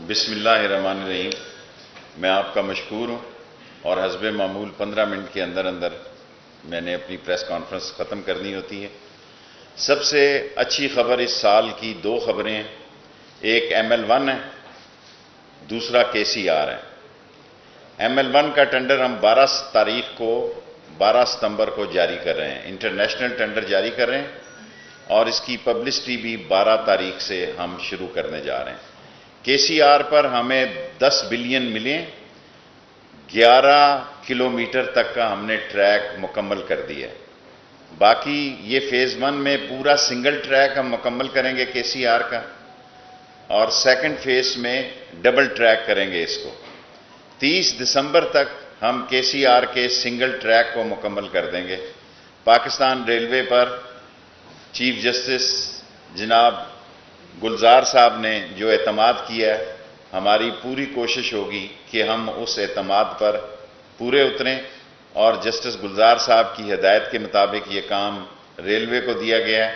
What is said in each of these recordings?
بسم اللہ الرحمن الرحیم۔ میں آپ کا مشکور ہوں اور حسب معمول 15 منٹ کے اندر میں نے اپنی پریس کانفرنس ختم کرنی ہوتی ہے۔ سب سے اچھی خبر اس سال کی 2 خبریں ہیں، ایک ML1 ہے، دوسرا KCR ہے۔ ML1 کا ٹینڈر ہم 12 ستمبر کو جاری کر رہے ہیں، انٹرنیشنل ٹینڈر جاری کر رہے ہیں اور اس کی پبلسٹی بھی 12 تاریخ سے ہم شروع کرنے جا رہے ہیں۔ KCR پر ہمیں 10 بلین ملے، 11 کلومیٹر تک کا ہم نے ٹریک مکمل کر دیا ہے۔ باقی یہ فیز 1 میں پورا سنگل ٹریک ہم مکمل کریں گے KCR کا، اور سیکنڈ فیز میں ڈبل ٹریک کریں گے اس کو۔ 30 دسمبر تک ہم KCR کے سنگل ٹریک کو مکمل کر دیں گے۔ پاکستان ریلوے پر چیف جسٹس جناب گلزار صاحب نے جو اعتماد کیا ہے، ہماری پوری کوشش ہوگی کہ ہم اس اعتماد پر پورے اتریں، اور جسٹس گلزار صاحب کی ہدایت کے مطابق یہ کام ریلوے کو دیا گیا ہے،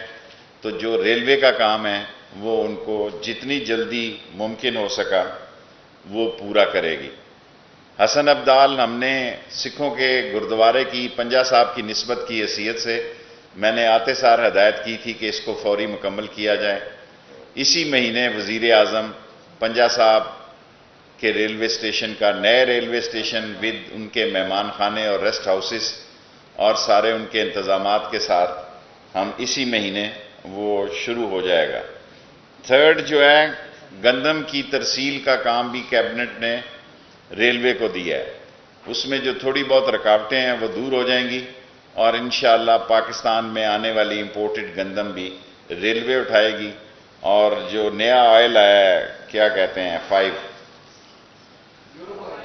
تو جو ریلوے کا کام ہے وہ ان کو جتنی جلدی ممکن ہو سکا وہ پورا کرے گی۔ حسن ابدال، ہم نے سکھوں کے گردوارے کی پنجا صاحب کی نسبت کی حیثیت سے میں نے آتے سار ہدایت کی تھی کہ اس کو فوری مکمل کیا جائے۔ اسی مہینے وزیر اعظم پنجا صاحب کے ریلوے اسٹیشن کا، نئے ریلوے اسٹیشن ود ان کے مہمان خانے اور ریسٹ ہاؤسز اور سارے ان کے انتظامات کے ساتھ ہم اسی مہینے وہ شروع ہو جائے گا۔ تھرڈ جو ہے گندم کی ترسیل کا کام بھی کیبنٹ نے ریلوے کو دیا ہے، اس میں جو تھوڑی بہت رکاوٹیں ہیں وہ دور ہو جائیں گی، اور انشاءاللہ پاکستان میں آنے والی امپورٹڈ گندم بھی ریلوے اٹھائے گی۔ اور جو نیا آئل آیا ہے، کیا کہتے ہیں،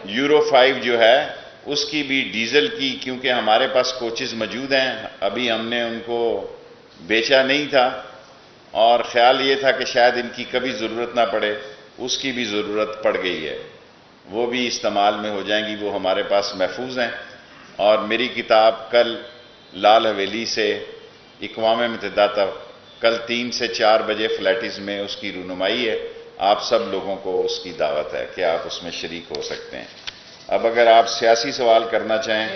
یورو 5 جو ہے، اس کی بھی ڈیزل کی، کیونکہ ہمارے پاس کوچز موجود ہیں، ابھی ہم نے ان کو بیچا نہیں تھا اور خیال یہ تھا کہ شاید ان کی کبھی ضرورت نہ پڑے، اس کی بھی ضرورت پڑ گئی ہے، وہ بھی استعمال میں ہو جائیں گی، وہ ہمارے پاس محفوظ ہیں۔ اور میری کتاب کل لال حویلی سے اقوام متحدہ کل 3 سے 4 بجے فلیٹز میں اس کی رونمائی ہے، آپ سب لوگوں کو اس کی دعوت ہے کہ آپ اس میں شریک ہو سکتے ہیں۔ اب اگر آپ سیاسی سوال کرنا چاہیں،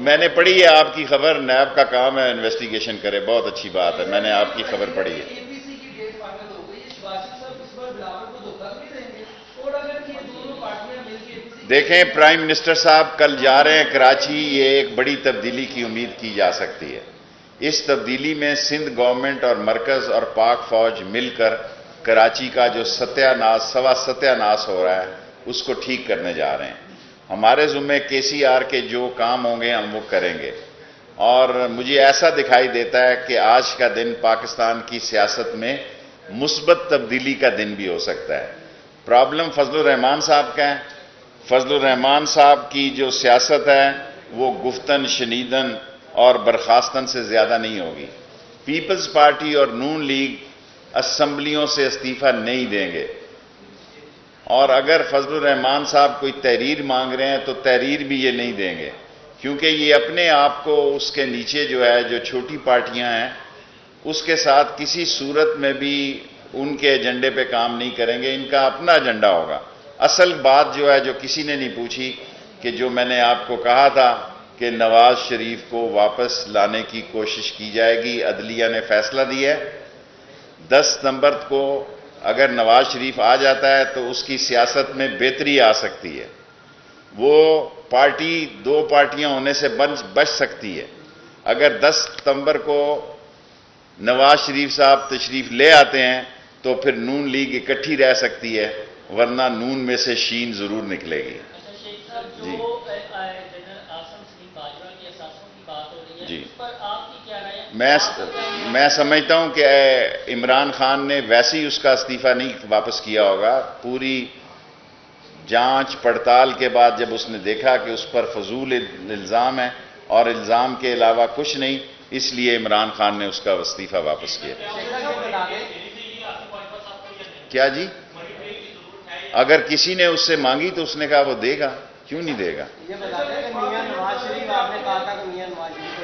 میں نے پڑھی ہے آپ کی خبر، نیب کا کام ہے انویسٹیگیشن کرے، بہت اچھی بات ہے، میں نے آپ کی خبر پڑھی ہے۔ دیکھیں پرائم منسٹر صاحب کل جا رہے ہیں کراچی، یہ ایک بڑی تبدیلی کی امید کی جا سکتی ہے۔ اس تبدیلی میں سندھ گورنمنٹ اور مرکز اور پاک فوج مل کر کراچی کا جو ستیہ ناس ہو رہا ہے اس کو ٹھیک کرنے جا رہے ہیں۔ ہمارے ذمہ KCR کے جو کام ہوں گے ہم وہ کریں گے، اور مجھے ایسا دکھائی دیتا ہے کہ آج کا دن پاکستان کی سیاست میں مثبت تبدیلی کا دن بھی ہو سکتا ہے۔ پرابلم فضل الرحمان صاحب کا ہے، فضل الرحمان صاحب کی جو سیاست ہے وہ گفتن شنیدن اور برخاستن سے زیادہ نہیں ہوگی۔ پیپلز پارٹی اور نون لیگ اسمبلیوں سے استعفیٰ نہیں دیں گے، اور اگر فضل الرحمان صاحب کوئی تحریر مانگ رہے ہیں تو تحریر بھی یہ نہیں دیں گے، کیونکہ یہ اپنے آپ کو اس کے نیچے جو ہے جو چھوٹی پارٹیاں ہیں اس کے ساتھ کسی صورت میں بھی ان کے ایجنڈے پہ کام نہیں کریں گے، ان کا اپنا ایجنڈا ہوگا۔ اصل بات جو ہے جو کسی نے نہیں پوچھی، کہ جو میں نے آپ کو کہا تھا کہ نواز شریف کو واپس لانے کی کوشش کی جائے گی، عدلیہ نے فیصلہ دیا ہے 10 ستمبر کو اگر نواز شریف آ جاتا ہے تو اس کی سیاست میں بہتری آ سکتی ہے، وہ پارٹی 2 پارٹیاں ہونے سے بچ سکتی ہے۔ اگر 10 ستمبر کو نواز شریف صاحب تشریف لے آتے ہیں تو پھر نون لیگ اکٹھی رہ سکتی ہے، ورنہ نون میں سے شین ضرور نکلے گی۔ جی جی، میں سمجھتا ہوں کہ عمران خان نے ویسے ہی اس کا استعفیٰ نہیں واپس کیا ہوگا، پوری جانچ پڑتال کے بعد جب اس نے دیکھا کہ اس پر فضول الزام ہے اور الزام کے علاوہ کچھ نہیں، اس لیے عمران خان نے اس کا استعفیٰ واپس کیا۔ کیا جی؟ اگر کسی نے اس سے مانگی تو اس نے کہا وہ دے گا، کیوں نہیں دے گا؟ یہ بتاتے ہیں کہ میاں نواز شریف، آپ نے کہا تھا کہ میاں نواز شریف کو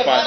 5।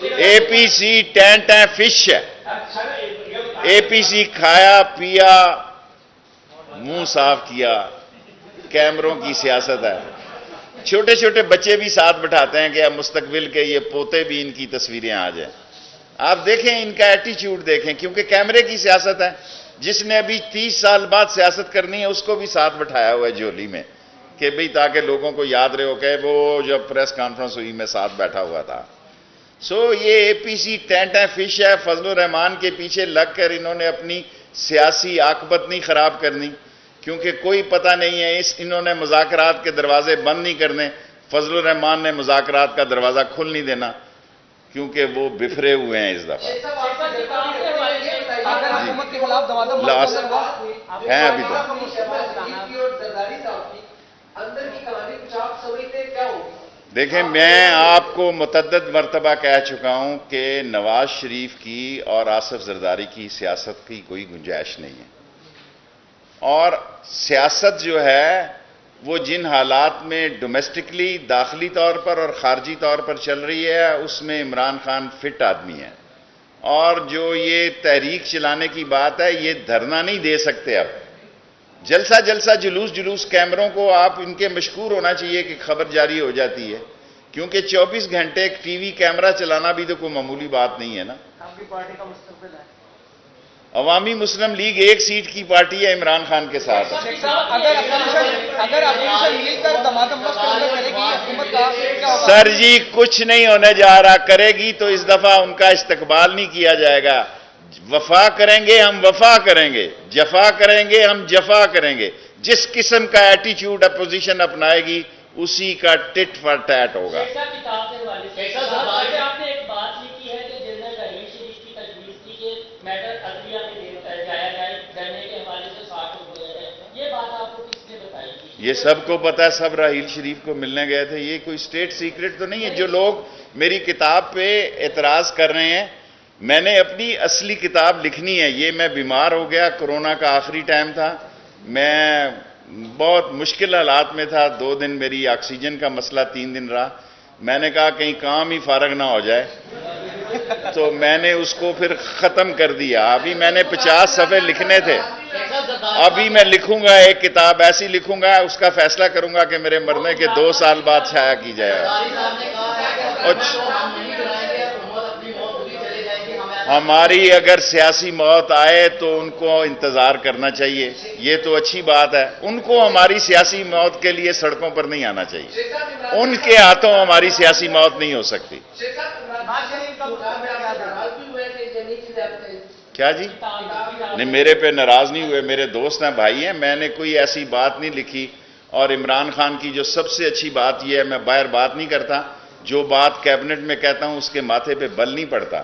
اے پی سی ٹینٹ ہے، فش ہے. اے پی سی کھایا پیا منہ صاف کیا، کیمروں کی سیاست ہے. چھوٹے چھوٹے بچے بھی ساتھ بٹھاتے ہیں کہ اب مستقبل کے یہ پوتے بھی ان کی تصویریں آ جائیں. آپ دیکھیں ان کا ایٹیچیوڈ دیکھیں، کیونکہ کیمرے کی سیاست ہے. جس نے ابھی 30 سال بعد سیاست کرنی ہے اس کو بھی ساتھ بٹھایا ہوا ہے جولی میں، کہ بھئی تاکہ لوگوں کو یاد رہے ہو کہ وہ جب پریس کانفرنس ہوئی میں ساتھ بیٹھا ہوا تھا. یہ اے پی سی ٹینٹ ہے، فش ہے. فضل الرحمان کے پیچھے لگ کر انہوں نے اپنی سیاسی عاقبت نہیں خراب کرنی، کیونکہ کوئی پتہ نہیں ہے. انہوں نے مذاکرات کے دروازے بند نہیں کرنے، فضل الرحمان نے مذاکرات کا دروازہ کھل نہیں دینا، کیونکہ وہ بفرے ہوئے ہیں اس دفعہ. اگر حکومت کے خلاف دمادم لاسٹ ہوا ہیں ابھی تو. اندر کی کہانی کچھ آپ سمجھتے کیا ہوگی؟ دیکھیں میں آپ کو متعدد مرتبہ کہہ چکا ہوں کہ نواز شریف کی اور آصف زرداری کی سیاست کی کوئی گنجائش نہیں ہے. اور سیاست جو ہے وہ جن حالات میں ڈومیسٹکلی داخلی طور پر اور خارجی طور پر چل رہی ہے اس میں عمران خان فٹ آدمی ہے. اور جو یہ تحریک چلانے کی بات ہے، یہ دھرنا نہیں دے سکتے. اب جلسہ جلوس کیمروں کو آپ ان کے مشکور ہونا چاہیے کہ خبر جاری ہو جاتی ہے، کیونکہ 24 گھنٹے ایک ٹی وی کیمرہ چلانا بھی تو کوئی معمولی بات نہیں ہے نا. آپ کی پارٹی کا مستقبل ہے. عوامی مسلم لیگ ایک سیٹ کی پارٹی ہے عمران خان کے ساتھ. اگر اپوزیشن مل کر دمادم بس کرے گی حکومت کا کیا ہوگا؟ سر جی کچھ نہیں ہونے جا رہا. کرے گی تو اس دفعہ ان کا استقبال نہیں کیا جائے گا. وفا کریں گے ہم، وفا کریں گے. جفا کریں گے ہم، جفا کریں گے. جس قسم کا ایٹیچیوڈ اپوزیشن اپنائے گی اسی کا ٹٹ فار ٹیٹ ہوگا. کتاب کے حوالے سے آپ نے ایک بات لکھی ہے کہ جنرل رحیل شریف کی تجویز تھی کہ میٹر عدلیہ میں جایا جائے، دھرنے کے حوالے سے 60 ہو گیا ہے. یہ بات آپ کو کس نے بتائی تھی؟ یہ سب کو پتا ہے، سب راحیل شریف کو ملنے گئے تھے. یہ کوئی سٹیٹ سیکرٹ تو نہیں ہے. جو لوگ میری کتاب پہ اعتراض کر رہے ہیں، میں نے اپنی اصلی کتاب لکھنی ہے. یہ میں بیمار ہو گیا، کورونا کا آخری ٹائم تھا، میں بہت مشکل حالات میں تھا. 2 دن میری آکسیجن کا مسئلہ 3 دن رہا. میں نے کہا کہیں کام ہی فارغ نہ ہو جائے، تو میں نے اس کو پھر ختم کر دیا. ابھی میں نے 50 صفحے لکھنے تھے. ابھی میں لکھوں گا ایک کتاب ایسی لکھوں گا، اس کا فیصلہ کروں گا کہ میرے مرنے کے 2 سال بعد شائع کی جائے. ہماری اگر سیاسی موت آئے تو ان کو انتظار کرنا چاہیے، یہ تو اچھی بات ہے. ان کو ہماری سیاسی موت کے لیے سڑکوں پر نہیں آنا چاہیے. ان کے ہاتھوں ہماری سیاسی موت نہیں ہو سکتی. کیا جی؟ نہیں، میرے پہ ناراض نہیں ہوئے، میرے دوست ہیں، بھائی ہیں. میں نے کوئی ایسی بات نہیں لکھی. اور عمران خان کی جو سب سے اچھی بات یہ ہے، میں باہر بات نہیں کرتا. جو بات کیبنٹ میں کہتا ہوں اس کے ماتھے پہ بل نہیں پڑتا.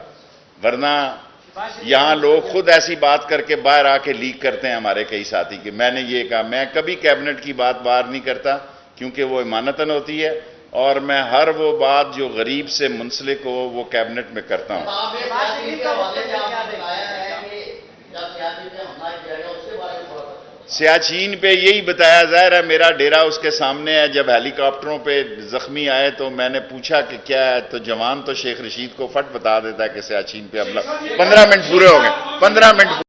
ورنہ یہاں لوگ خود ایسی بات کر کے باہر آ کے لیک کرتے ہیں ہمارے کئی ساتھی کہ میں نے یہ کہا. میں کبھی کیبنٹ کی بات باہر نہیں کرتا، کیونکہ وہ امانتاً ہوتی ہے. اور میں ہر وہ بات جو غریب سے منسلک ہو وہ کیبنٹ میں کرتا ہوں. سیاچین پہ یہی بتایا، ظاہر ہے میرا ڈیرا اس کے سامنے ہے. جب ہیلی کاپٹروں پہ زخمی آئے تو میں نے پوچھا کہ کیا ہے، تو جوان تو شیخ رشید کو فٹ بتا دیتا ہے کہ سیاچین پہ حملہ. 15 منٹ پورے ہو گئے، 15 منٹ